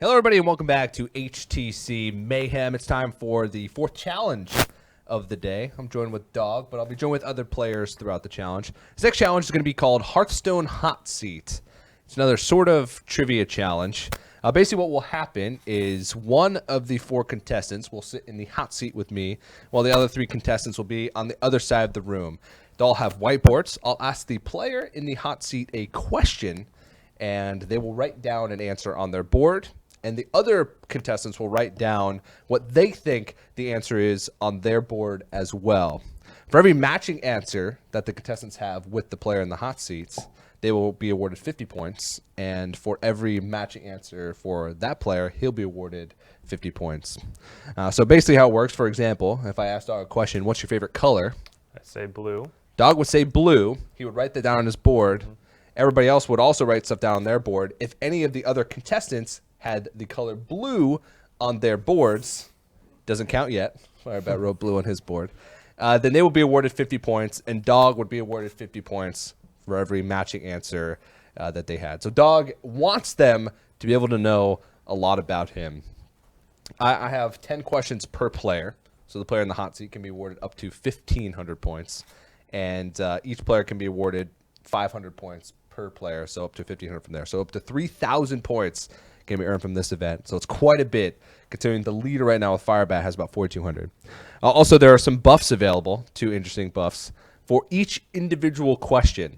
Hello, everybody, and welcome back to HTC Mayhem. It's time for the fourth challenge of the day. I'm joined with Dog, but I'll be joined with other players throughout the challenge. This next challenge is going to be called Hearthstone Hotseat. It's another sort of trivia challenge. Basically, what will happen is one of the four contestants will sit in the hot seat with me, while the other three contestants will be on the other side of the room. They'll all have whiteboards. I'll ask the player in the hot seat a question, and they will write down an answer on their board. And the other contestants will write down what they think the answer is on their board as well. For every matching answer that the contestants have with the player in the hot seats, they will be awarded 50 points. And for every matching answer for that player, he'll be awarded 50 points. So basically how it works, for example, if I asked Dog a question, what's your favorite color? I say blue. Dog would say blue. He would write that down on his board. Everybody else would also write stuff down on their board. If any of the other contestants had the color blue on their boards, doesn't count yet. Firebat wrote blue on his board. Then they will be awarded 50 points, and Dog would be awarded 50 points for every matching answer that they had. So Dog wants them to be able to know a lot about him. I have 10 questions per player, so the player in the hot seat can be awarded up to 1,500 points, and each player can be awarded 500 points per player, so up to 1,500 from there. So up to 3,000 points can be earned from this event. So it's quite a bit, considering the leader right now with Firebat has about 4,200. Also, there are some buffs available, 2 interesting buffs. For each individual question,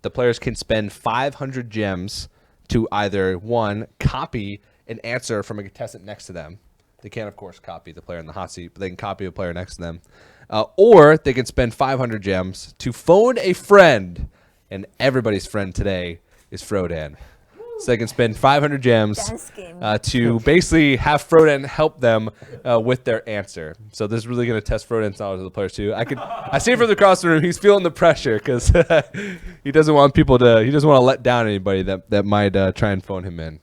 the players can spend 500 gems to either, 1, copy an answer from a contestant next to them. They can't, of course, copy the player in the hot seat, but they can copy a player next to them. Or they can spend 500 gems to phone a friend, and everybody's friend today is Frodan. So they can spend 500 gems to basically have Frodan help them with their answer. So this is really going to test Frodan's knowledge of the players too. I see from across the room, he's feeling the pressure because he doesn't want people to. He doesn't want to let down anybody that might try and phone him in.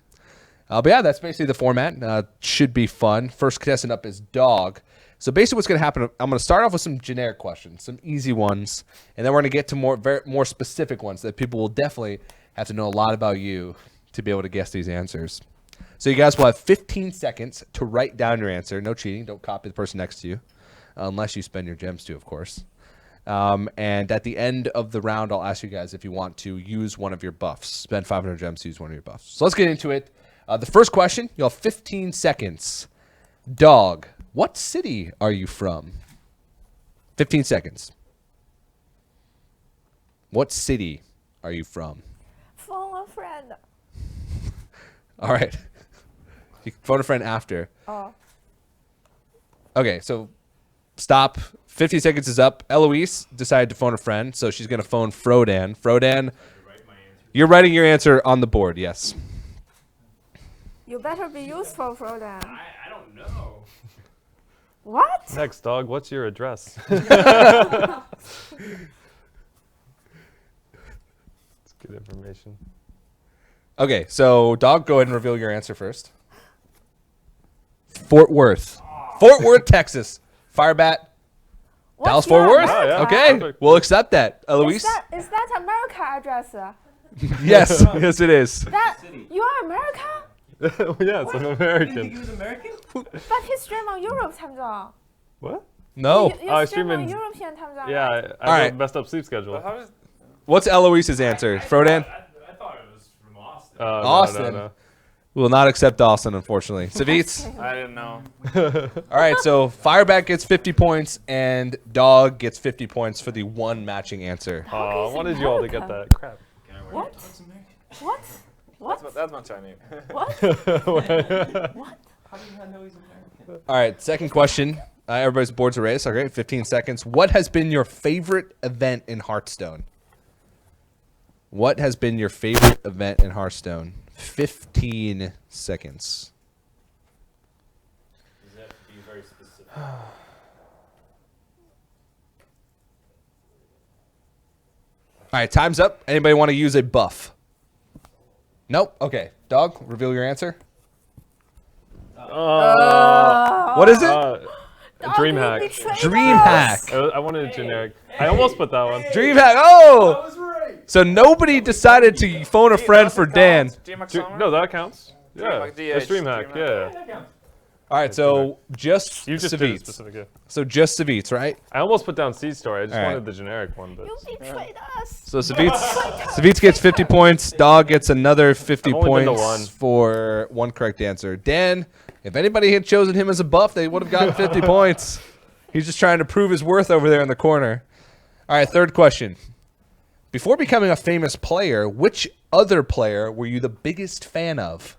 But yeah, that's basically the format. Should be fun. First contestant up is Dog. So basically what's going to happen, I'm going to start off with some generic questions, some easy ones, and then we're going to get to more specific ones that people will definitely have to know a lot about you to be able to guess these answers. So you guys will have 15 seconds to write down your answer. No cheating. Don't copy the person next to you, unless you spend your gems too, of course. And at the end of the round, I'll ask you guys if you want to use one of your buffs. Spend 500 gems to use one of your buffs. So let's get into it. The first question, you'll have 15 seconds. Dog, what city are you from? 15 seconds. What city are you from? Phone a friend. All right. You can phone a friend after. Oh. Okay, so stop. 50 seconds is up. Eloise decided to phone a friend, so she's going to phone Frodan. Frodan, you're writing your answer on the board, yes. You better be useful, Frodan. I don't know. What? Next, Dog, what's your address? It's good information. Okay, so Dog, go ahead and reveal your answer first. Fort Worth. Fort Worth, Texas. Firebat. What's Dallas Fort your Worth? America? yeah. Okay, Perfect. we'll accept that. Eloise? Is that America address? Yes, yes it is. That you are America? Yes, I'm You American. was American? But he stream on Europe time zone. What? No. You I stream stream on in- European time zone. Yeah, right? I All have right. a messed up sleep schedule. How is, What's Eloise's answer? Frodan? I thought it was from Austin. Austin. No. We will not accept Austin, unfortunately. Savjz? I didn't know. All right, so Firebat gets 50 points, and Dog gets 50 points for the one matching answer. I wanted you all to get that. Crap. What? What? What? That's my Chinese. What? What? How do you not know he's American? All right, second question. Everybody's boards are raised. Okay, 15 seconds. What has been your favorite event in Hearthstone? What has been your favorite event in Hearthstone? 15 seconds. Does that have to be very specific? All right, time's up. Anybody want to use a buff? Nope. Okay, Dog, reveal your answer. What is it? DreamHack. DreamHack. I wanted a generic. I almost put that one. DreamHack. Oh! was right. So nobody decided to phone a friend for Dan. No, that counts. Yeah, DH, a stream hack. Yeah. All right, so just You just did it Savjz. specific. Yeah. So just Savjz, right? I almost put down Seed Story. I just All right. wanted the generic one, but You betrayed us. So Savjz gets 50 points. Dog gets another 50 I've only been to points one. for one correct answer. Dan, if anybody had chosen him as a buff, they would have gotten 50 points. He's just trying to prove his worth over there in the corner. All right, third question. Before becoming a famous player, which other player were you the biggest fan of?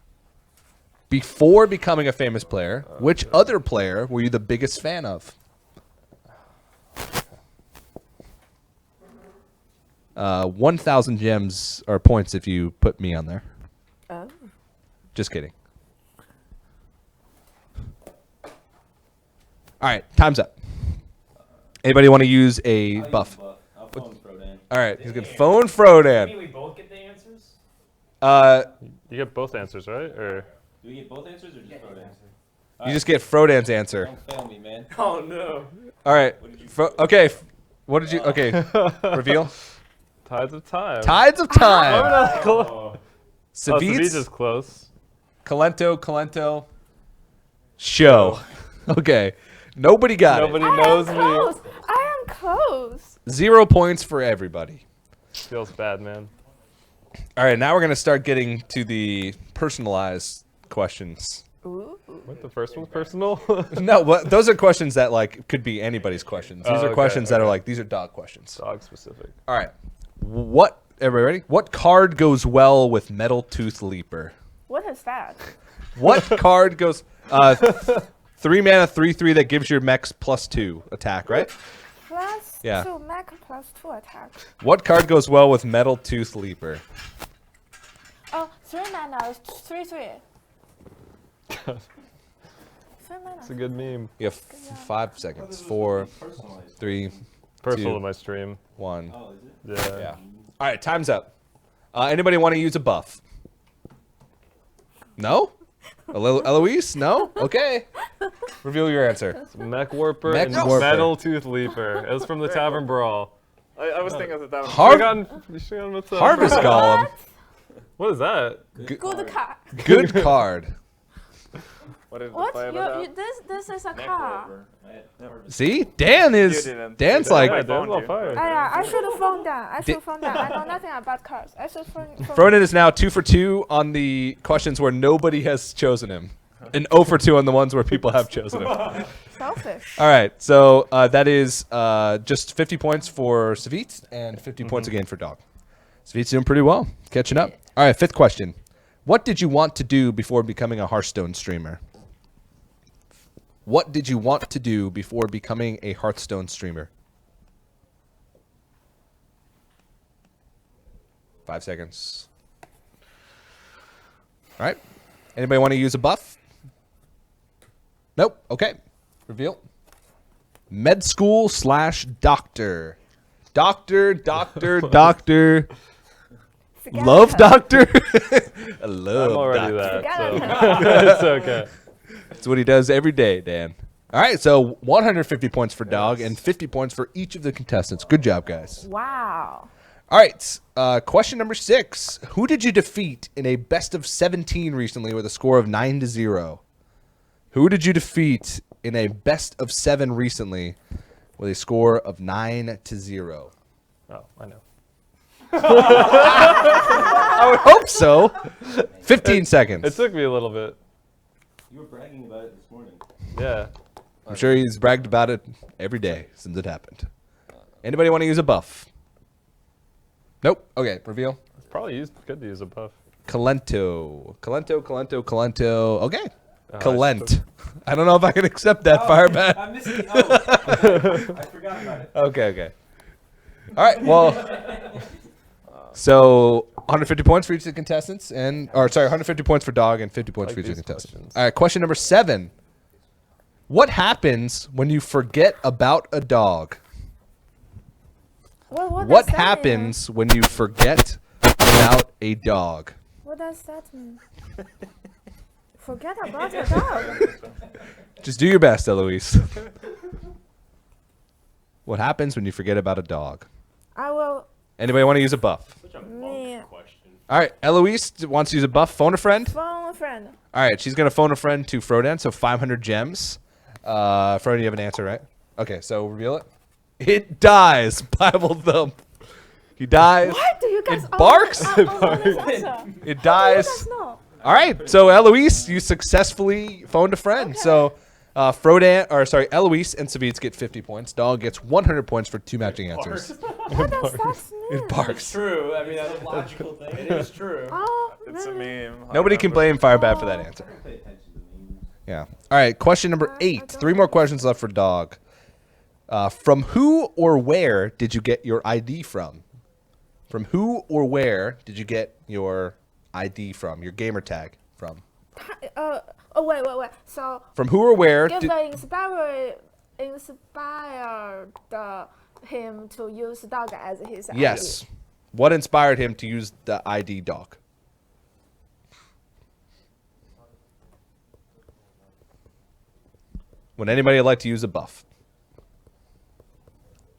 Before becoming a famous player, which other player were you the biggest fan of? 1,000 gems or points if you put me on there. Oh. Just kidding. All right, time's up. Anybody want to use a buff? I'll phone Frodan. All right, he's gonna phone Frodan. We both get the answers? you get both answers, right? Or Do we get both answers or just Frodan? You just get Frodan's answer. Don't fail me, man. Oh no. All right. What did you Okay. What did you? Okay. Reveal. Tides of Time. Tides of Time. Oh, Savjz Savjz, is close. Calento. Show. Okay. Nobody got Nobody I knows am me. close. I am close. it. 0 points for everybody. Feels bad, man. All right. Now we're gonna start getting to the personalized questions. Ooh. What, the first one's personal? No, but those are questions that like could be anybody's questions. These Oh, are okay, questions that are okay. like these are dog questions. Dog specific. All right. What? Everybody ready? What card goes well with Metal Tooth Leaper? What is that? What card goes? 3 mana, 3/3 that gives your mechs +2 attack, right? Plus Yeah. 2 mech plus 2 attack. What card goes well with Metal Tooth Leaper? Oh, 3 mana, 3/3. 3 mana. It's a good meme. You have 5 seconds. 4, 3, Personal 2, to my stream. 1. Oh, is it? Yeah. Yeah. All right, time's up. Anybody want to use a buff? No? Eloise? No? Okay. Reveal your answer. Mech Warper Mech and Warper. Metal Tooth Leaper. It was from the Tavern Brawl. I was thinking of that. You should've gone with, Harvest Golem. What is that? Good card. Good card. What did the What? play about You, this is a card. See? Dan You is... didn't. Dan's Yeah, like... Yeah, I Dan's found on you. fire. Yeah, I should have phoned that. I know nothing about cards. I should phone. Frodan is now 2 for 2 on the questions where nobody has chosen him. And 0 for 2 on the ones where people have chosen him. Selfish. All right, so that is just 50 points for Savjz and 50 points again for Dog. Savjz doing pretty well, catching up. All right, 5th question. What did you want to do before becoming a Hearthstone streamer? What did you want to do before becoming a Hearthstone streamer? 5 seconds. All right. Anybody want to use a buff? Nope. Okay. Reveal. Med school / doctor. Doctor. Forget Love her. doctor. I love I'm already doctor. that, Forget so it's okay. That's what he does every day, Dan. All right, so 150 points for Dog and 50 points for each of the contestants. Good job, guys. Wow. All right, question number 6. Who did you defeat in a best of 17 recently with a score of 9-0? Who did you defeat in a best of 7 recently with a score of 9-0? Oh, I know. I would hope so. 15 seconds. It took me a little bit. You were bragging about it this morning. Yeah. I'm sure he's bragged about it every day since it happened. Anybody want to use a buff? Nope. Okay, reveal. It's probably good to use a buff. Calento. Okay. Oh, Calent. I don't know if I can accept that, Firebat. I'm missing. I forgot about it. Okay. All right, well, so 150 points for each of the contestants, 150 points for Dog and 50 points Like for each of the these contestants. questions. All right, question number 7. What happens when you forget about a dog? What What does that happens when you forget about a dog? Mean? What does that mean? Forget about a dog. Just do your best, Eloise. What happens when you forget about a dog? I will. Anybody want to use a buff? Such a Me. monk question. All right, Eloise wants to use a buff. Phone a friend. Phone a friend. friend. All right, she's gonna phone a friend to Frodan, so 500 gems. Frodan, you have an answer, right? Okay, so reveal it. It dies. Bible thump. He dies. What do you guys? It barks. It dies. You guys know? All right, so Eloise, you successfully phoned a friend. Okay. So Eloise and Savjz get 50 points. Dog gets 100 points for 2 matching answers. What does that mean? It barks. True. I mean, that's a logical thing. It is true. Oh, It's a really? meme. Nobody can blame Firebat for that answer. Pay attention to memes. Yeah. All right, question number 8. 3 more questions left for Dog. From who or where did you get your ID from? From who or where did you get your ID from, your gamer tag from? Oh wait. So From who or where give did... inspired him to use dog as his ID. Yes. What inspired him to use the ID Dog? Would anybody like to use a buff?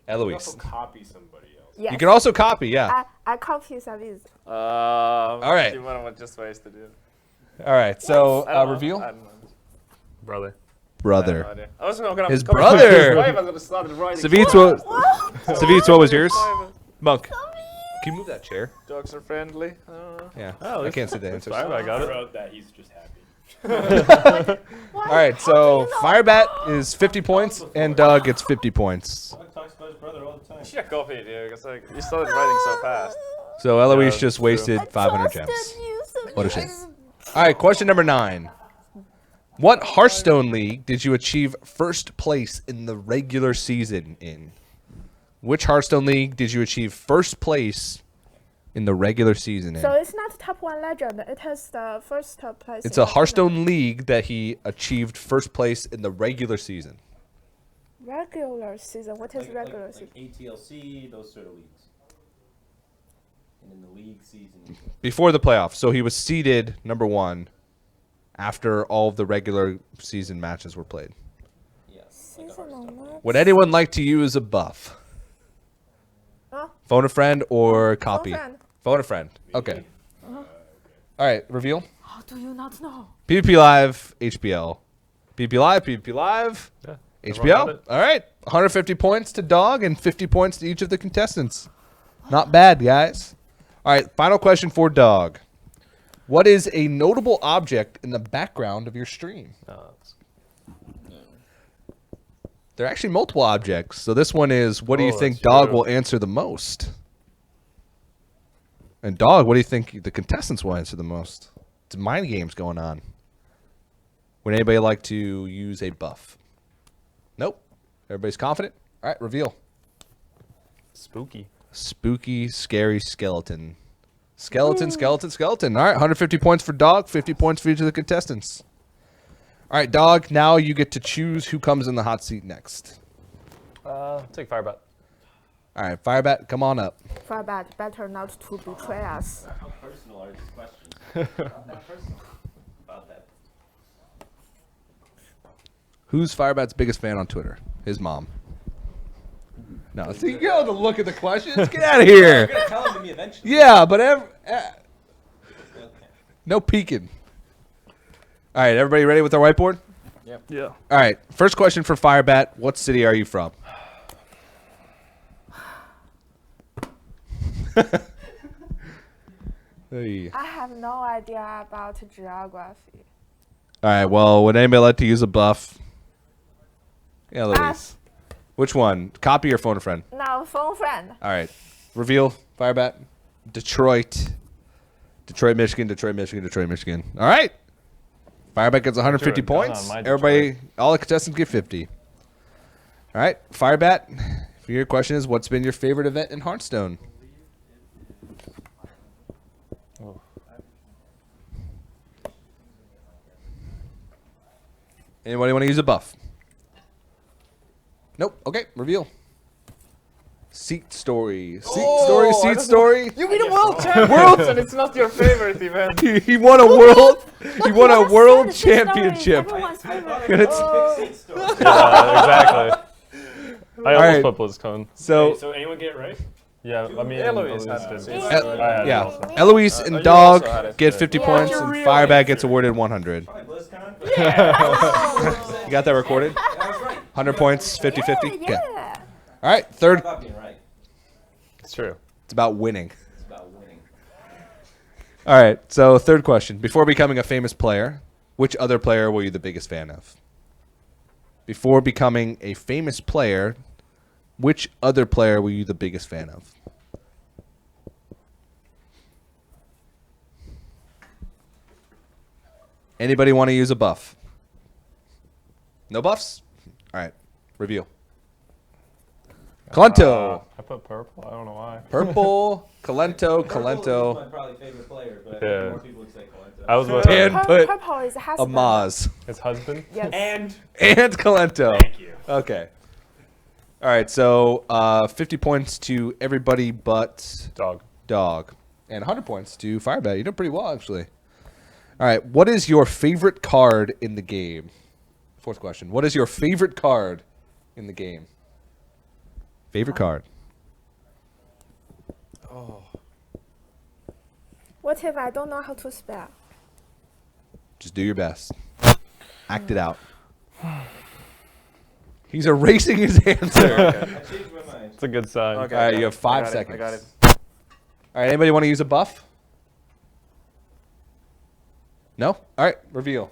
Eloise. Copy somebody else. Yes. You can also copy, yeah. I copy Savjz. All right. You want to just waste it, dude. All right, so I don't know. reveal. I don't know. Brother. I have no Brother. idea. I was gonna His come brother. Why have I started writing? Savjz, what was yours? Monk. Can you move that chair? Dogs are friendly. I don't know. Yeah. Oh, I can't see the answers. Fine, I got it. Wrote that he's just happy. All right, so Firebat is 50 points and Dog gets 50 points. Dog talks about his brother all the time. You should have copied, dude. Because like you started writing so fast. So Eloise Yeah, just true. wasted 500 gems. What a shame. All right, question number 9. What Hearthstone league did you achieve first place in the regular season in? Which Hearthstone league did you achieve first place in the regular season in? So it's not top 1 legend. It has the first place. It's in a the Hearthstone league that he achieved first place in the regular season. regular season. What is regular season? Like ATLC, those sort of leagues. And in the league season. Before the playoffs. So he was seeded number 1 after all of the regular season matches were played. Yeah. Seasonal match. Would anyone like to use a buff? Huh? Phone a friend or copy? friend. Phone a friend. Okay. All right, reveal. How do you not know? PvP Live, HBL. PvP Live, PvP Live, Yeah. everyone got HBL. it. All right. 150 points to Dog and 50 points to each of the contestants. Not bad, guys. All right, final question for Dog. What is a notable object in the background of your stream? No, it's- There are actually multiple objects. So this one is, what do you Oh, think that's Dog true. will answer the most? And Dog, what do you think the contestants will answer the most? It's mind games going on. Would anybody like to use a buff? Nope. Everybody's confident? All right, reveal. spooky. Spooky, scary skeleton. Skeleton, skeleton, skeleton. All right, 150 points for Dog, 50 points for each of the contestants. All right, Dog, now you get to choose who comes in the hot seat next. Take Firebat. All right, Firebat, come on up. Firebat, better not to betray us. How personal are these questions? Not that personal. About that. Who's Firebat's biggest fan on Twitter? His mom. No, see, you know the look at the questions. Get out of You're here. gonna tell him to me eventually. Yeah, but Okay. no peeking. All right, everybody ready with our whiteboard? Yeah. All right, first question for Firebat. What city are you from? Hey. I have no idea about geography. All right, well, would anybody like to use a buff? Yeah, Louise. Which one? Copy or phone a friend? No, phone friend. All right. Reveal, Firebat. Detroit. Detroit, Michigan, Detroit, Michigan, Detroit, Michigan. All right. Firebat gets 150 Drew a gun points. on my Everybody, all the contestants get 50. All right. Firebat, your question is, what's been your favorite event in Hearthstone? Oh. Anybody want to use a buff? Nope. Okay. Reveal. Seat story. Seat story. You mean a world champion, and it's not your favorite event. He won a world. He won a That's world the story. championship. Everyone's favorite. And it's- Big seat story. Yeah, exactly. I almost right. put BlizzCon. So So anyone get it right? Yeah, I mean, Eloise Eloise had did. it. I had it Yeah. also. Eloise you and also Dog had it. get 50 Yeah. points, You're and really Firebat gets awarded 100. Probably BlizzCon. You got that recorded? I was right. 100 points, 50-50? Yeah, Okay. yeah. All right, It's third. about being right. It's true. It's about winning. It's about winning. All right, so third question. Before becoming a famous player, which other player were you the biggest fan of? Before becoming a famous player, which other player were you the biggest fan of? Anybody want to use a buff? No buffs? All right, reveal. Calento. I put purple. I don't know why. Purple, Calento, Purple is Calento, my probably favorite player, but I Yeah. think more people would say Calento. I was with Dan put Purple is a husband. Maz. his husband. Yes. And And Calento. Thank you. Okay. All right, so 50 points to everybody but Dog. Dog. And 100 points to Firebat. You did pretty well, actually. All right, what is your favorite card in the game? Fourth question. What is your favorite card in the game? Favorite card. What if I don't know how to spell? Just do your best. Act it out. He's erasing his answer. I changed my mind. It's a good sign. Okay, All right, I you got have it. 5 I got it. seconds. I got it. All right, anybody want to use a buff? No? All right, reveal.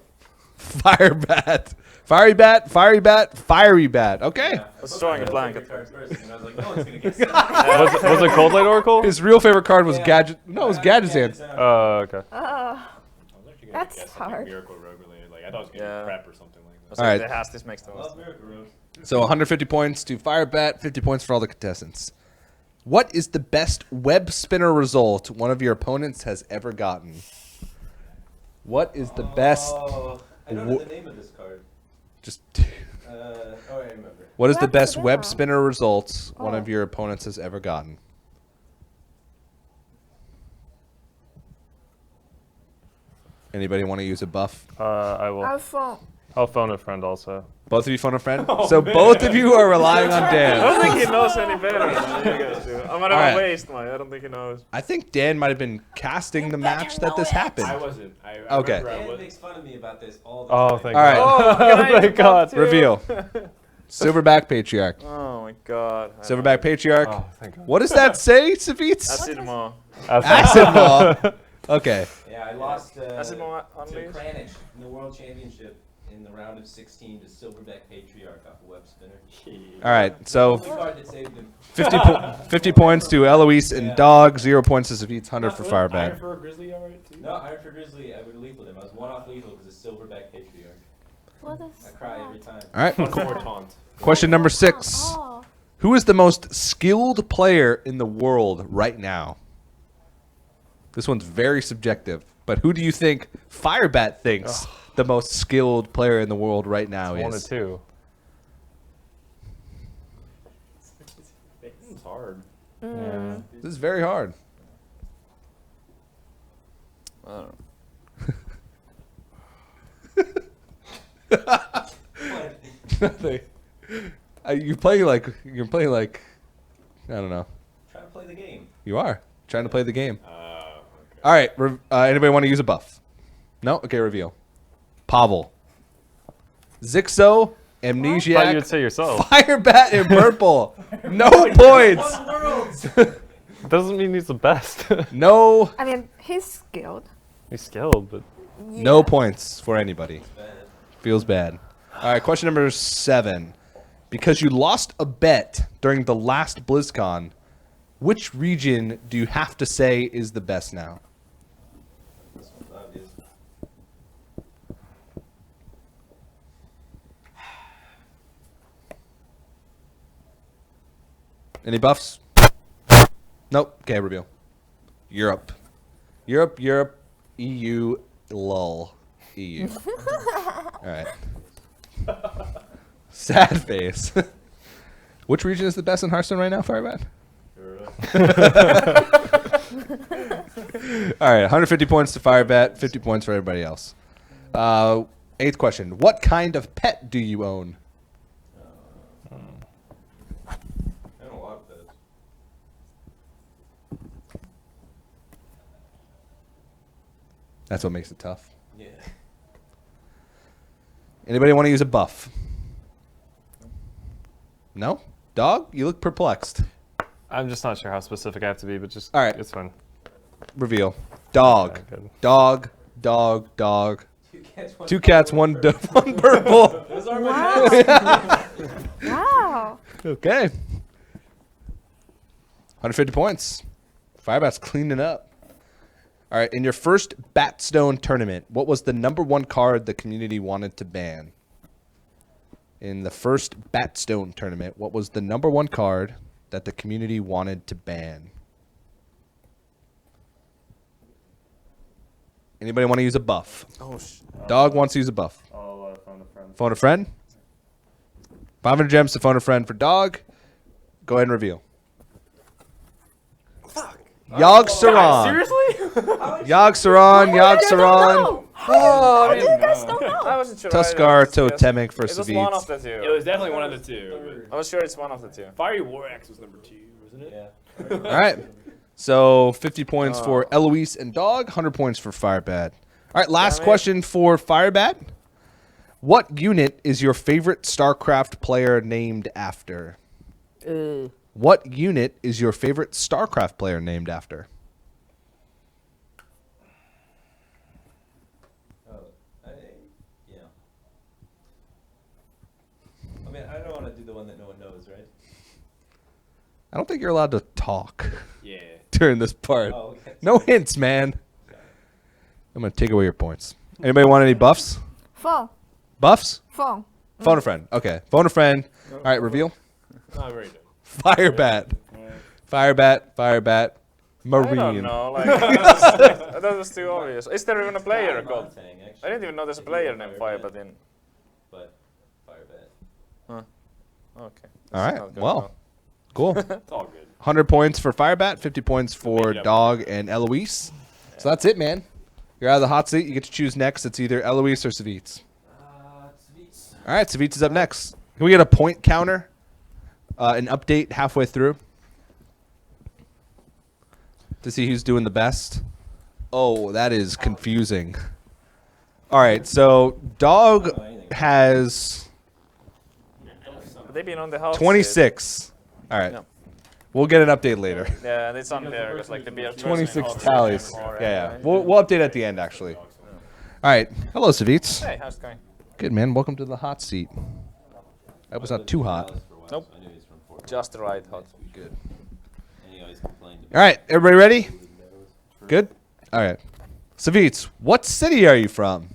Firebat. Fiery bat, fiery bat, fiery bat. Okay. Yeah, I was drawing a blank at card first. first, and I was like, no one's gonna get it. Was it Cold Light Oracle? His real favorite card was Yeah. Gadget. No, it was Gadget's hand. Oh, okay. Oh, I was actually gonna That's guess something hard. Miracle Rogue related. Like I thought it was gonna Yeah. be prep or something like that. So All right. the has this makes the most. Love Miracle Road. So 150 points to Firebat, 50 points for all the contestants. What is the best web spinner result one of your opponents has ever gotten? What is the best? Oh, I don't know the name of this card. Just. Oh, I remember. What is the Web best web spinner. spinner results one Oh. of your opponents has ever gotten? Anybody want to use a buff? I will. iPhone. I'll phone a friend also. Both of you phone a friend? So both of you are relying on I Dan. don't think he knows any better than you guys do. I'm gonna Alright. waste my. I don't think he knows. I think Dan might have been casting the match that this happened. I wasn't. I Okay. remember I Dan was. makes fun of me about this all the Oh, time. thank All right. God. Oh, Oh, thank God. Reveal. Silverback Patriarch. Oh my God. Silverback Patriarch. Oh, thank God. What does that say, Savjz? Acid Maw. Acid Maw. Okay. Yeah, I lost Acid Maw to Unleashed. Kranich in the World Championship in the round of 16 to Silverback Patriarch off a web spinner. All right. So Only card that saved him. 50 points to Eloise and Dog. 0 points to Savjz. 100 for Iron Firebat. for a Grizzly, alright too. No, Iron for Grizzly, I would have lethal him. I was one off lethal because it's Silverback Patriarch. What is I cry every time. All right. Plus more taunt. Question number 6. Oh, Who is the most skilled player in the world right now? This one's very subjective, but who do you think Firebat thinks the most skilled player in the world right now One or is? two. It's hard. Yeah. This is very hard. I don't know. Nothing. You're playing like I don't know. Try to play the game. You are trying to play the game. Okay. All right. Anybody want to use a buff? No. Okay. Reveal. Pavel. Zixo. I thought you Amnesiac. would say yourself. Firebat in purple. No points. Doesn't mean he's the best. No. I mean, he's skilled. He's skilled, but No points for anybody. Bad. Feels bad. All right, question number 7. Because you lost a bet during the last BlizzCon, which region do you have to say is the best now? This one's obvious. Any buffs? Nope. Okay, reveal. Europe. Europe, EU, lol. EU. All right. Sad face. Which region is the best in Hearthstone right now, Firebat? All right, 150 points to Firebat, 50 points for everybody else. 8th question. What kind of pet do you own? I don't want this. That's what makes it tough. Yeah. Anybody want to use a buff? No? Dog? You look perplexed. I'm just not sure how specific I have to be, but just All right. it's fine. Reveal. Dog. Yeah, good. Dog. Dog. Dog. 2 cats, 1 Two cats, one purple. Those are my cats. Wow. Okay. 150 points. Firebat's cleaning up. All right. In your first Batstone tournament, what was the #1 card the community wanted to ban? In the first Batstone tournament, what was the #1 card that the community wanted to ban? Anybody want to use a buff? Oh, Dog wants to use a buff. I'll phone a friend. Phone a friend. 500 gems to phone a friend for Dog. Go ahead and reveal. fuck. Yogg Saron. Seriously? Yogg Saron. Yogg Saron. No. Oh, How do you guys don't know? I wasn't sure. Tuskar either. Yes. Totemic for It was one of Savjz. the It two. was definitely one of the two. I was sure it's one of the two. Fiery War Axe was number 2, wasn't it? Yeah. All right. So 50 points for Eloise and Dog. 100 points for Firebat. All right. Last Damn it. question for Firebat. What unit is your favorite StarCraft player named after? What unit is your favorite StarCraft player named after? Oh, yeah. I mean, I don't want to do the one that no one knows, right? I don't think you're allowed to talk Yeah. during this part. Oh, okay. No hints, man. I'm going to take away your points. Anybody want any buffs? Phone. Buffs? Phone. Phone a friend. Okay. Phone a friend. All right, reveal. Not very good. Firebat. Firebat. Firebat. I don't Marine. know. Like, that was too obvious. Is there even a player Not called? thing, actually. I didn't even know there's a player named Firebat in. But Firebat. Okay. All right. Not good, Well, no. cool. It's all good. 100 points for Firebat, 50 points for Make it up. Dog and Eloise. So that's it, man. You're out of the hot seat. You get to choose next. It's either Eloise or Savjz. Savjz. All right, Savjz is up next. Can we get a point counter? An update halfway through to see who's doing the best. Oh, that is confusing. All right, so Dog has But they've been on the house. 26. All right, Yeah. we'll get an update later. Yeah, and it's unfair because like the beer. 26 tallies. Yeah. We'll update at the end, actually. All right. Hello, Savjz. Hey, how's it going? Good, man. Welcome to the hot seat. That was not too hot. Nope. So I knew he was from Fort Just the right hot. Good. And he always complained All right, everybody ready? Good? All right. Savjz, what city are you from?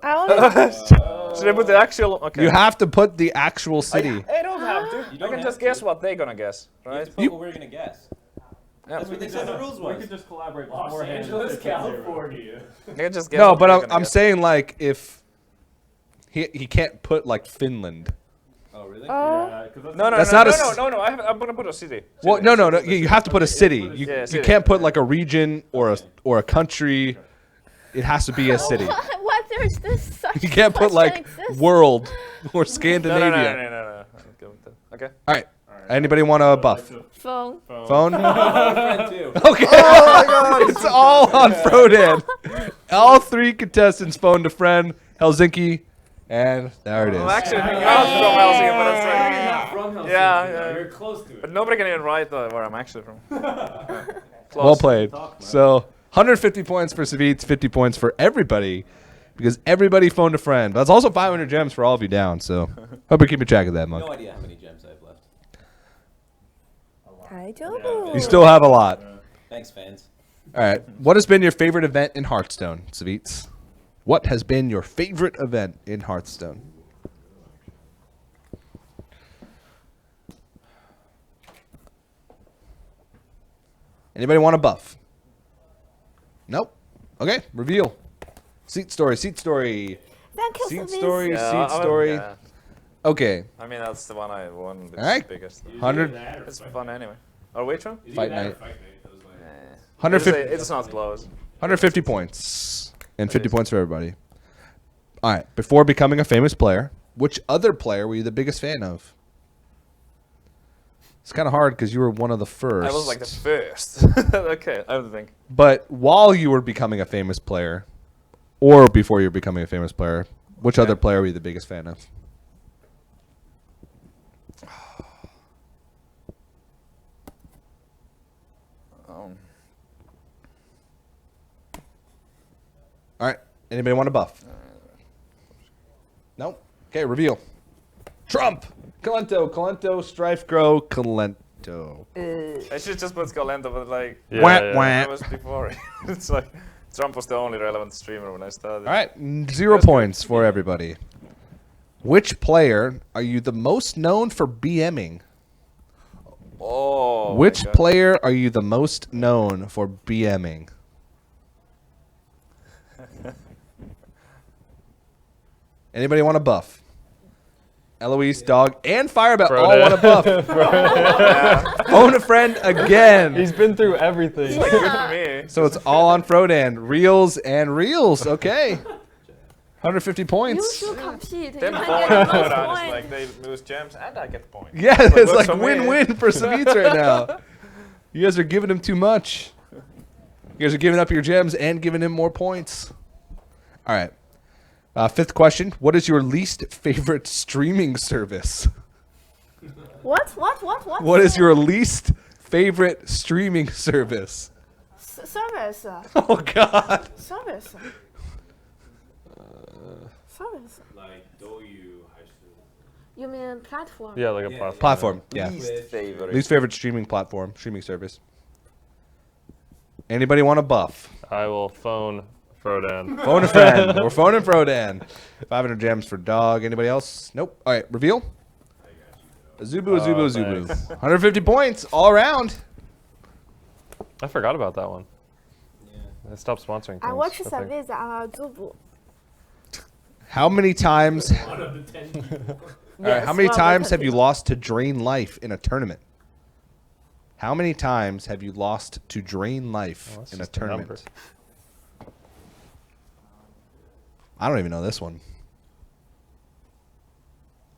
I only Should I put the actual? Okay. You have to put the actual city. I don't have to. You I don't can have just to. guess what they're gonna guess, You right? have to put what we're going to guess. Yeah. That's what they said the rules was. just collaborate Los beforehand. Angeles, It's California. I can just guess. No, what but they're I'm, gonna I'm guess. saying, like, if he can't put, like, Finland. Oh, really? No, That's not a s- I'm gonna put a city. Well, City. no. You have to put a city. You, Yeah, you city. can't put, like, a region or a country. It has to be a city. what? There's this such. You can't put, such like, exists. world or No, Scandinavia. no. Go with that. Okay. All right. Anybody want a buff? Phone. Phone? Friend too. Okay. Oh my God! It's all on Frodan. All 3 contestants phoned a friend, Helsinki, and there it is. I'm actually thinking out from Helsinki, but it's like, Not from Helsinki. Yeah. You're close to it. but nobody can even write where I'm actually from. Close. Well played. So 150 points for Savjz, 50 points for everybody, because everybody phoned a friend. But that's also 500 gems for all of you down. So hope you're keeping track of that, Monk. No idea how many gems I have left. I do. You still have a lot. Thanks, fans. All right. What has been your favorite event in Hearthstone, Savjz? What has been your favorite event in Hearthstone? Anybody want a buff? Nope. Okay, reveal. Seat story, seat story. Thank you Seat for this. story, Yeah, seat story. Yeah. Okay. I mean, that's the one I won. It's Alright. biggest. 100, It's fun anyway. Or which one? Fight night. Nah. 150, It's not close. 150 points. And 50 points for everybody. All right. Before becoming a famous player, which other player were you the biggest fan of? It's kind of hard because you were one of the first. I was like the first. Okay, I have to think. But while you were becoming a famous player, or before you were becoming a famous player, which other player were you the biggest fan of? All right. Anybody want a buff? Nope. Okay, reveal. Trump. Calento, Strife Grow, Calento. I should just put Calento, but like Yeah, Wah, yeah. wah. that was before. It's like Trump was the only relevant streamer when I started. All right, 0 points for everybody. Which player are you the most known for BMing? Oh. Which my God. player are you the most known for BMing? Anybody want a buff? Eloise, Dog, and Firebat all Frodan. want a buff. Phone a friend again. He's been through everything. Good for me. So it's all on Frodan. Reels and reels. Okay. 150 You points. should compete. You Then can Frodan get the most is points. like they lose gems and I get points. Yeah, it's works like for me. win-win for Savjz right now. You guys are giving him too much. You guys are giving up your gems and giving him more points. All right. Fifth question. What is your least favorite streaming service? What? What is your least favorite streaming service? Service? Oh, God. Service? Service? Like Douyu, Hearthstone. You mean platform? Yeah, like a Yeah, platform. Platform. Yeah. Least favorite. Least favorite streaming platform, streaming service. Anybody want a buff? I will phone Frodan. Phone a friend. We're phoning Frodan. 500 gems for Dog. Anybody else? Nope. All right, reveal. Azubu, Azubu, Azubu. thanks. 150 points all around. I forgot about that one. Yeah. I stopped sponsoring things. I watch think. Savjz on Zubu. How many times? One of the 10 people. All right, how many Yes, times well, have you lost to Drain Life in a tournament? How many times have you lost to Drain Life Oh, that's in a just a number. tournament? I don't even know this one.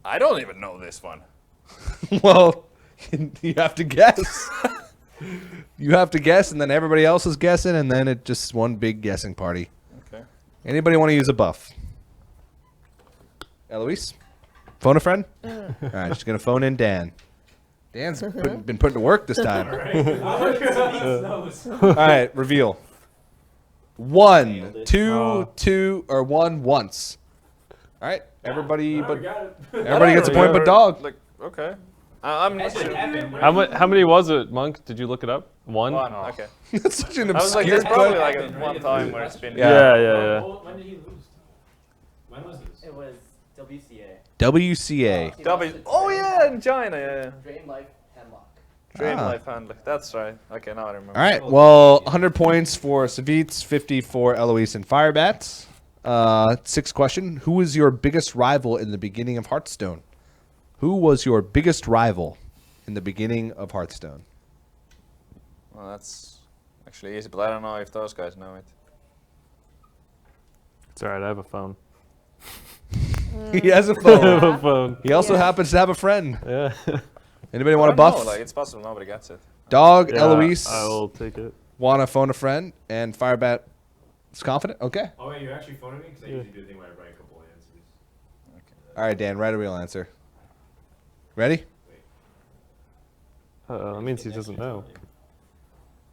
I don't even know this one. Well, you have to guess. You have to guess, and then everybody else is guessing, and then it's just one big guessing party. Okay. Anybody want to use a buff? Eloise? Phone a friend? All right, she's going to phone in Dan. Dan's been putting to work this time. All right, reveal. 1, 2, 2, or 1 once. All right, everybody but everybody gets a point but Dog. Like, okay. I'm not sure. How many was it, Monk? Did you look it up? One? One. Okay. That's such an I was like, obscure there's probably question. like a one time where it's been. Yeah. Yeah. When did he lose? When was this? It was WCA. WCA. Oh yeah, in China. Yeah. Drain Life Hemlock. Drain Ah. Life Handler. That's right. Okay, now I remember. All right, well, 100 points for Savjz, 50 for Eloise and Firebat. Sixth question. Who was your biggest rival in the beginning of Hearthstone? Who was your biggest rival in the beginning of Hearthstone? Well, that's actually easy, but I don't know if those guys know it. It's alright, I have a phone. He has a I have phone. a phone. He also Yeah. happens to have a friend. Yeah. Anybody I want a don't buff? know, like, it's possible nobody gets it. Dog, Yeah, Eloise, I will take it. want to phone a friend, and Firebat is confident? Okay. Oh, wait, you're actually phoning me? Because I usually do the thing where I write a couple of answers. All right, Dan, write a real answer. Ready? That means he doesn't know.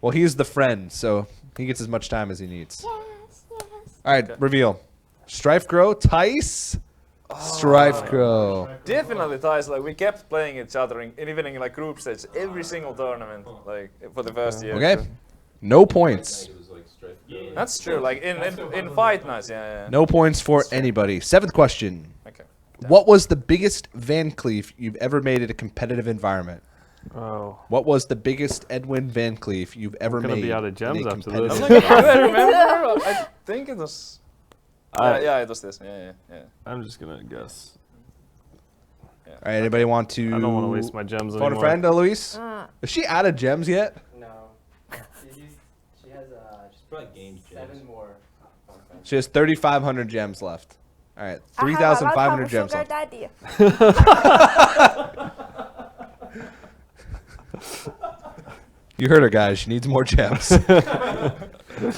Well, he's the friend, so he gets as much time as he needs. Yes. All right, reveal. Strife Grow, Tice, Strife Grow. Definitely ties. Like we kept playing each other, even in like group stage, every single tournament, like for the first year. Okay. No points. It was like Strife. That's true. Like in fight nights, yeah. No points for anybody. Seventh question. Okay. What was the biggest Van Cleef you've ever made in a competitive environment? Oh. What was the biggest Edwin Van Cleef you've ever gonna made be out of gems in a after competitive this. I'm like, do I remember? I think it was. I- Yeah, it was this. Yeah. I'm just gonna guess. All right, anybody want to I don't want to waste my gems phone a anymore. friend, Eloise? Uh, Is she out of gems yet? No. She has She's probably gained gems. 7 more. She has 3,500 gems left. All right, I have a lot 3,500 of gems sugar left. daddy. You heard her, guys. She needs more gems. All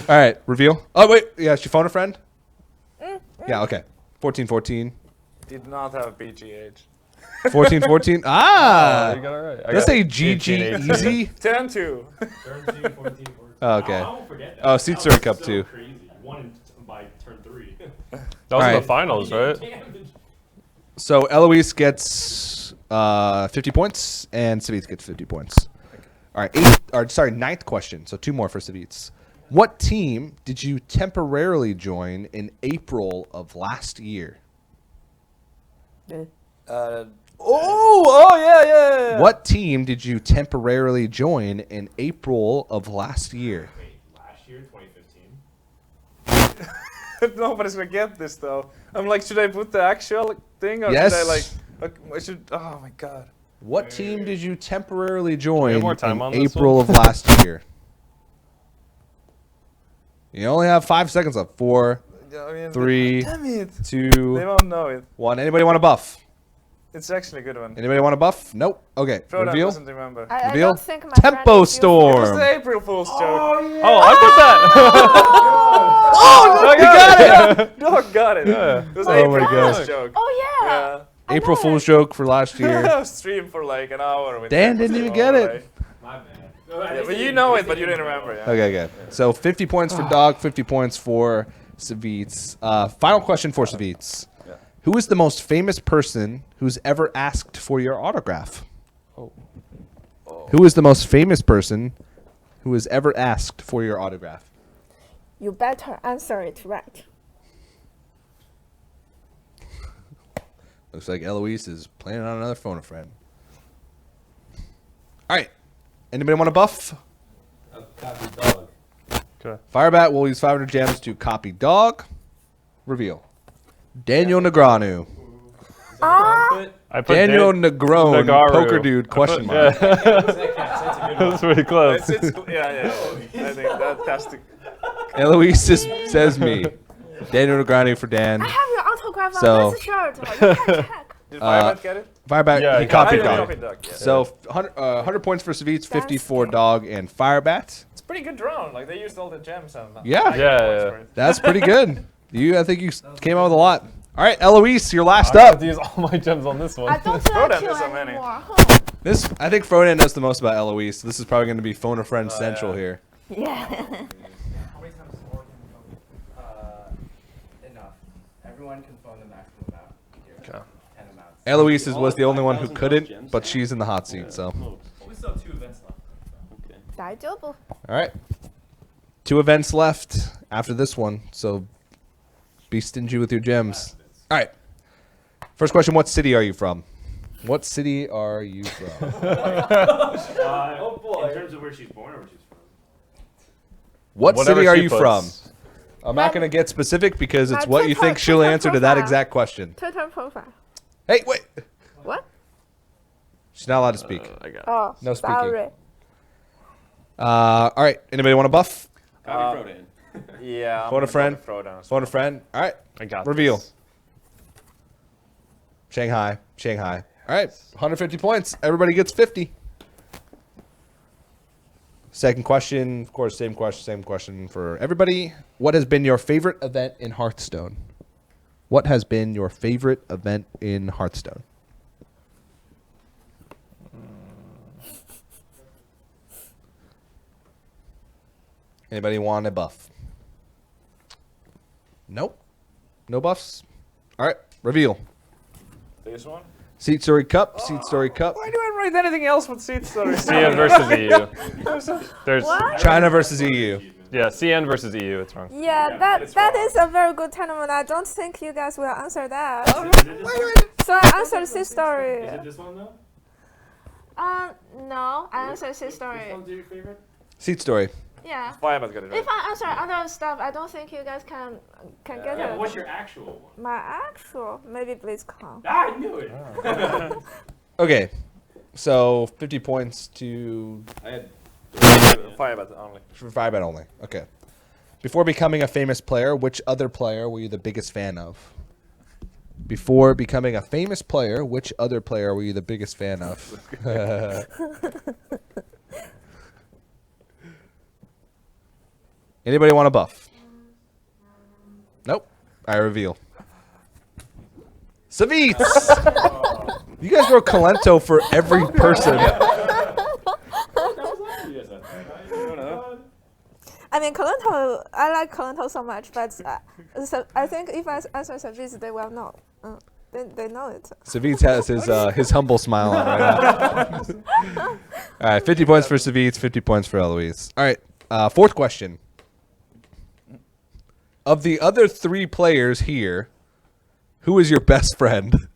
right, reveal. Oh, wait. Yeah, she phone a friend? Yeah, okay. 14-14. Did not have BGH. 14-14. Ah! You got it right. Did I say GG easy? 10-2. 13, 14, 14. Oh, okay. I won't forget that. Oh, That Seat was Story Cup so too. Crazy. You won by turn 3. That was in Alright. the finals, right? Damage. So Eloise gets 50 points, and Savjz gets 50 points. All right, ninth question. So 2 more for Savjz. What team did you temporarily join in April of last year? Oh, yeah. What team did you temporarily join in April of last year? Wait, last year, 2015? Nobody's gonna get this though. I'm like, should I put the actual thing or Yes. should I like? I should. Oh my god. What team did you temporarily join more time in on this April one? of last year? You only have 5 seconds left. 4, I mean, 3, Damn it. 2, They won't know it. 1. Anybody want a buff? It's actually a good one. Anybody want a buff? Nope. Okay. Frodan Reveal. doesn't remember. I Reveal. don't think my friend Tempo is useful. It was Storm. the April Fool's joke. Oh, I put that. Oh, I got it. Dog got it. Yeah. It was Oh April my Fool's gosh. joke. Oh yeah. Yeah. I April know Fool's it. joke for last year. Stream for like an hour. With Dan that. didn't even get it. My bad. Yeah, but you know it, but you didn't remember. Yeah. Okay, good. So 50 points for Dog, 50 points for Savjz. Final question for Savjz. Yeah. Who is the most famous person who's ever asked for your autograph? Oh. Who is the most famous person who has ever asked for your autograph? You better answer it right. Looks like Eloise is planning on another phone a friend. All right. Anybody want a buff? I'll copy dog. Okay. Firebat will use 500 gems to copy Dog. Reveal. Daniel Negreanu. Ah, I put Daniel Dan- Negron, Nagaru. poker dude, I question put- mark. Yeah. That's a good That was pretty close. Yeah. I think that has to. Eloise says me. Daniel Negreanu for Dan. I have your autograph So- on this shirt. You can check. Did Firebat get it? Firebat, Yeah, he he copied I Dog. copied Dog. Yeah. So 100 points for Savjz, 50 That's for good. Dog and Firebat. It's a pretty good round. Like they used all the gems and. Yeah. I got Yeah, points yeah. for it. That's pretty good. I think you came out with a lot. All right, Eloise, you're last I have up. to use all my gems on this one. I don't Frodan like you has so many. anymore. Huh? I think Frodan knows the most about Eloise. So this is probably going to be phone a friend Oh, central yeah. here. Yeah. How many times more can you phone? Enough. Everyone can phone the maximum amount here. Okay. 10 amounts. Eloise was the only one who 5,000 couldn't, gems. but she's in the hot seat. So, We still have 2 events left. Okay. 大丈夫. all right, 2 events left after this one. So, be stingy with your gems. All right. First question: what city are you from? What city are you from? Oh boy. In terms of where she's born or where she's from? What Whatever city are she you puts. from? I'm not going to get specific because it's My what you Twitter- think she'll Twitter answer to that profile. exact question. Twitter profile. Hey, wait. What? She's not allowed to speak. I got it. Oh, No speaking. sorry. All right. Anybody want a buff? Copy Frodan. Yeah. I'm Phone a gonna go friend. with Frodan as Phone a well. friend. All right. I got Reveal. this. Shanghai. All right. 150 points. Everybody gets 50. Second question. Of course, same question for everybody. What has been your favorite event in Hearthstone? What has been your favorite event in Hearthstone? Anybody want a buff? Nope. No buffs? All right. Reveal. This one. Seat Story Cup. Seat Story Cup. Why do I write anything else but Seat Story? CN versus EU. There's What? China versus EU. yeah, CN versus EU. It's wrong. Yeah, that is a very good tournament. I don't think you guys will answer that. Is it this one? So I answered this story. Is it this one though? No, I answered this Which story. one's your favorite? Seat Story. Yeah. Firebat got it right. If I answer other stuff, I don't think you guys can get Yeah, but it. what's your actual one? My actual, maybe BlizzCon. Ah, I knew it. Okay. So 50 points to I had Firebat only. for Firebat only. Okay. Before becoming a famous player, which other player were you the biggest fan of? Before becoming a famous player, which other player were you the biggest fan of? Anybody want a buff? Nope. I reveal. Savjz! You guys wrote Kalento for every person. I mean, Kalento, I like Kalento so much, but so I think if I answer Savjz, they will know. They know it. Savjz has his humble smile on right now. All right, 50 points for Savjz, 50 points for Eloise. All right, fourth question. Of the other 3 players here, who is your best friend?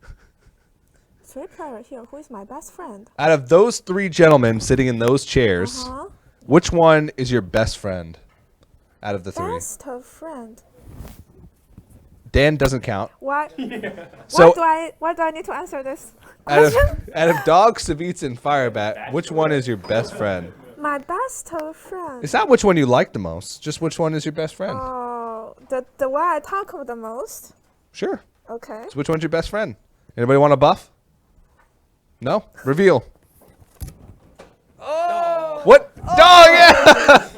3 players here. Who is my best friend? Out of those 3 gentlemen sitting in those chairs, which one is your best friend out of the 3? Best friend. Dan doesn't count. Why? So Why do I need to answer this out question? of Dog, Savjz, and Firebat, which one is your best friend? My best friend. It's not which one you like the most, just which one is your best friend. Oh, the one I talk with the most. Sure. Okay. So which one's your best friend? Anybody want a buff? No? Reveal. Oh! What? Dog, yeah!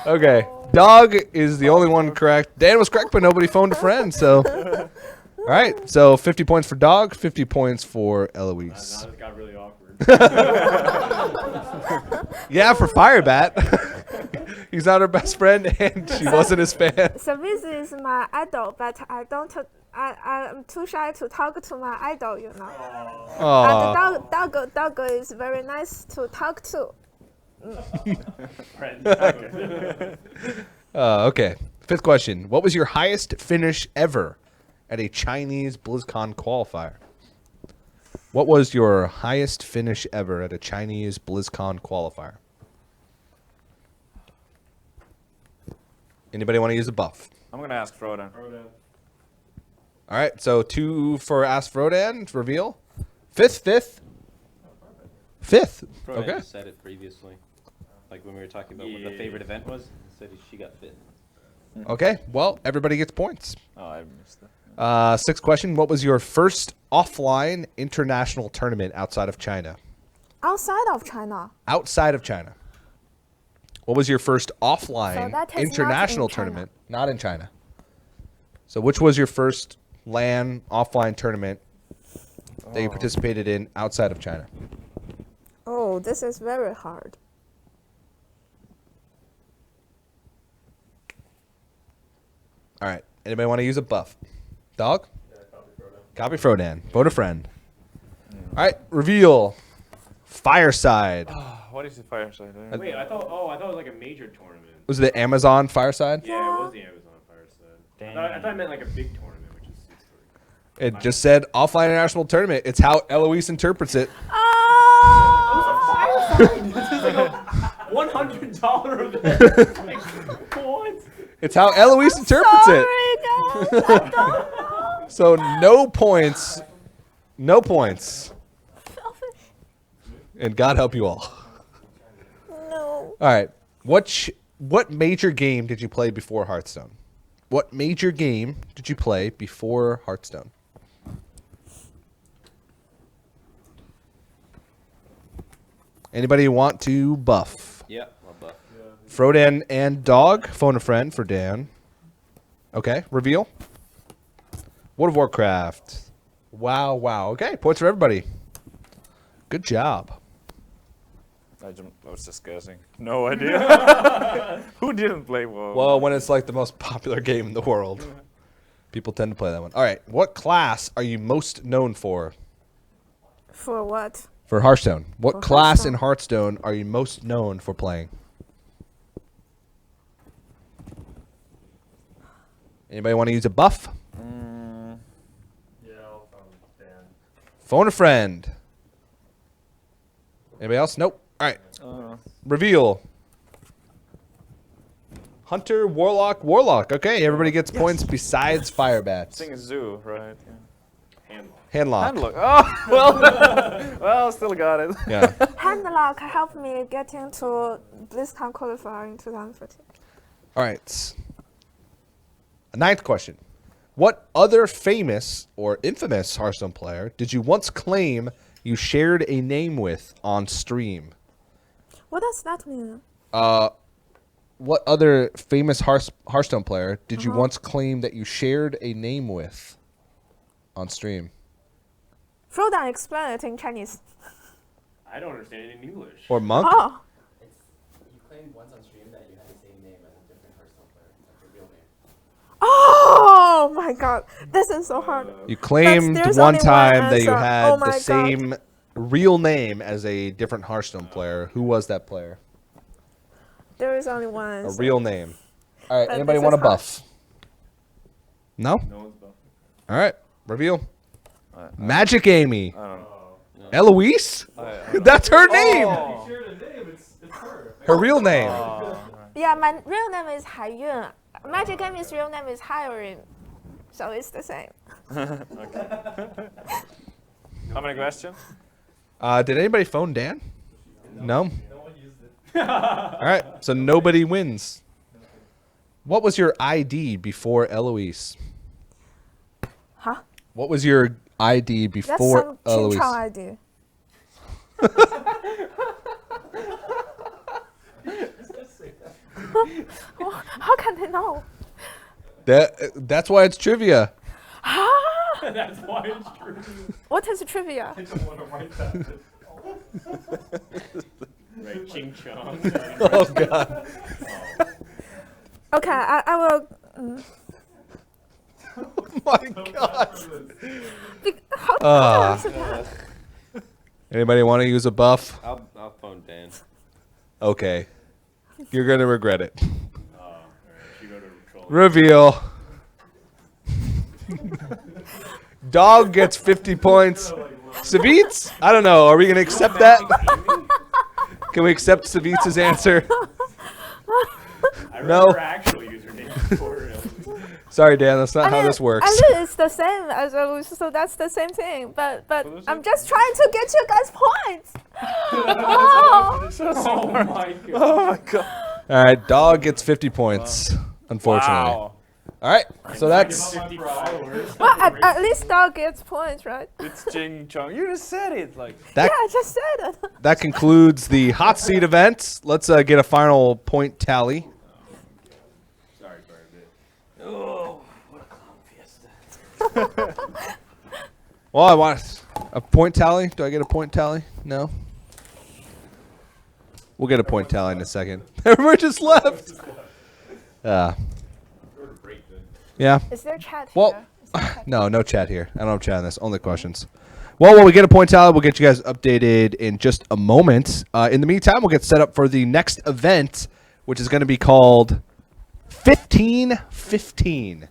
Okay. Dog is the only one correct. Dan was correct, but nobody phoned a friend, so. All right. So 50 points for Dog, 50 points for Eloise. Now it got really awkward. Yeah, for Firebat. He's not her best friend, and she wasn't his fan. Savjz is my idol, but I'm too shy to talk to my idol, you know. Aww. And dog is very nice to talk to. Friends. Okay. Okay. 5th question. What was your highest finish ever at a Chinese BlizzCon qualifier? What was your highest finish ever at a Chinese BlizzCon qualifier? Anybody want to use a buff? I'm gonna ask Frodan. All right, so 2 for Ask Frodan, reveal. 5th. Frodan Okay. just said it previously. Like when we were talking about what the favorite event was, he said she got 5th. Okay, well, everybody gets points. Oh, I missed that. 6th question. What was your first offline international tournament outside of China? Outside of China. Outside of China. What was your first offline So that is not in international China. tournament? Not in China. So which was your first LAN offline tournament that you participated in outside of China? Oh, this is very hard. All right. Anybody want to use a buff? Dog? Copy Frodan. Vote a friend. All right. Reveal. Fireside. What is the fireside? Wait, I thought it was like a major tournament. Was it the Amazon Fireside? Yeah, it was the Amazon Fireside. I thought it meant like a big tournament, which is It just said offline international tournament. It's how Eloise interprets it. Oh! this is like a $100 event. Like, what? It's how Eloise interprets Sorry, it. guys. I don't know. So no points. No points. And God help you all. No. All right. What major game did you play before Hearthstone? What major game did you play before Hearthstone? Anybody want to buff? Yeah, I'll buff. Frodan and Dog. Phone a friend for Dan. Okay. Reveal. World of Warcraft. Wow, wow. Okay. Points for everybody. Good job. I was just guessing. No idea. Who didn't play WoW? Well, when it's like the most popular game in the world, people tend to play that one. All right. What class are you most known for? For what? For Hearthstone. What For class in Hearthstone. Hearthstone are you most known for playing? Anybody want to use a buff? Yeah, I'll Dan. Phone a friend. Anybody else? Nope. All right. Reveal. Hunter, Warlock. Okay, everybody gets points besides Firebat. Sing Zoo, right? Yeah. Handlock. Handlock. Handlock. Oh, well, still got it. Yeah. Handlock helped me get into BlizzCon qualifier in 2014. All right. 9th question. What other famous or infamous Hearthstone player did you once claim you shared a name with on stream? What does that mean? what other famous Hearthstone player did you once claim that you shared a name with on stream? Frodan, explain it in Chinese. I don't understand it in English. Or Monk? Oh, It's you claimed once on stream that you had the same name as a different Hearthstone player, like your real name. oh my God, this is so hard. You claimed there's one only one time that you answer. had Oh the my God. same real name as a different Hearthstone player. Who was that player? There is only one. A answer. real name. All right, But anybody this want a is hard. buff? No? No one's buffing. All right, reveal. Magic Amy. I don't know. Eloise? That's her name. Oh. Share the name, it's her. Her real name. Yeah, my real name is Haiyun. Magic Amy's real name is Hyorin, so it's the same. How many questions? Did anybody phone Dan? No? No one used it. All right, so nobody wins. What was your ID before Eloise? Huh? What was your ID That's before some Eloise? Qingchao ID. How can they know? That's why it's trivia. That's why it's true. What is trivia? I don't want to write that. Right, Ching Chong. Oh God. Okay, I will. Oh my God. How to Ah. answer that? Anybody want to use a buff? I'll phone Dan. Okay. You're gonna regret it. Alright, you go to troll. Reveal. Dog gets 50 points. Savjz? I don't know. Are we gonna accept that? Can we accept Savjz's answer? I No. remember her actual username before. Sorry, Dan. That's not how this works. I mean, it's the same as so that's the same thing. But I'm just trying to get you guys points. Oh. Oh my god. Oh my god. All right, dog gets 50 points. Unfortunately. Wow. All right, so that's 50 followers. Well, at least dog gets points, right? It's Ching Chong. You just said it. Like. that. Yeah, I just said it. That concludes the hot seat event. Let's get a final point tally. Sorry, Firebat. Oh, what a clown fiesta. Well, I want a point tally. Do I get a point tally? No. We'll get a point tally in a second. Everyone just left. Yeah. Is there chat Well, here? Is there chat no chat here. I don't have chat on this. Only questions. Well, when we get a point tally, we'll get you guys updated in just a moment. In the meantime, we'll get set up for the next event, which is going to be called 1515.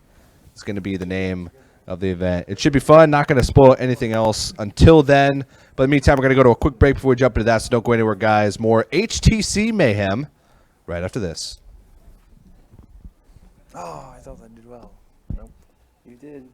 It's going to be the name of the event. It should be fun. Not going to spoil anything else until then. But in the meantime, we're going to go to a quick break before we jump into that, so don't go anywhere, guys. More HTC Mayhem right after this. Oh, I thought I did well. Nope. You did.